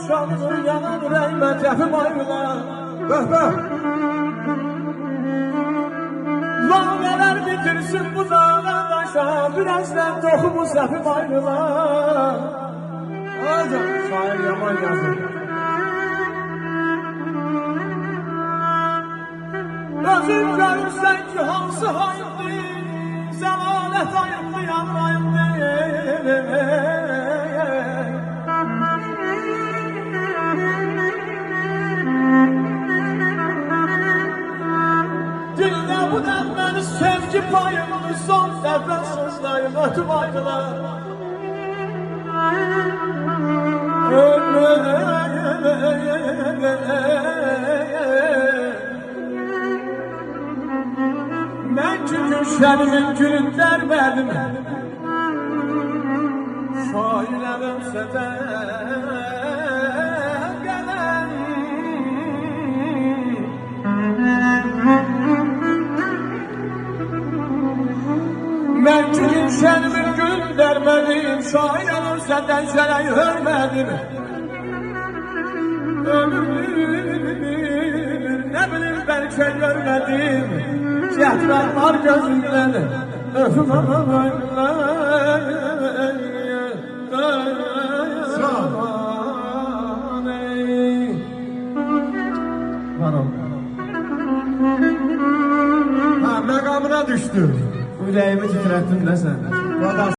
şanlı yanan ürəyimə cəfim ayrılar. Bəh. Lalələr bitirsin bu dağlar daşa, Birəzdən toxumu səfim ayrılar. Acan, şair yaman yazır. Özün görürsən ki, hansı hayırdır, zəmanət ayıqlı yanmayındır. Dildə bu dəmməni sevgi payımını son dəfə sözlərim ötüb ayrılar. Mən ki gülşənimin gülün dərmədim, şairəm ölsə də qələm. Mən ki gülşənimin gülün dərmədim, şairəm ölsə də şərək hörmədim. Ömür nə bilir bəlkə görmədim, cəhdlər var gözümdən, öfüm ağlayırlar. Ha, məqamına düşdü. Ürəyimi titrətdin də sən.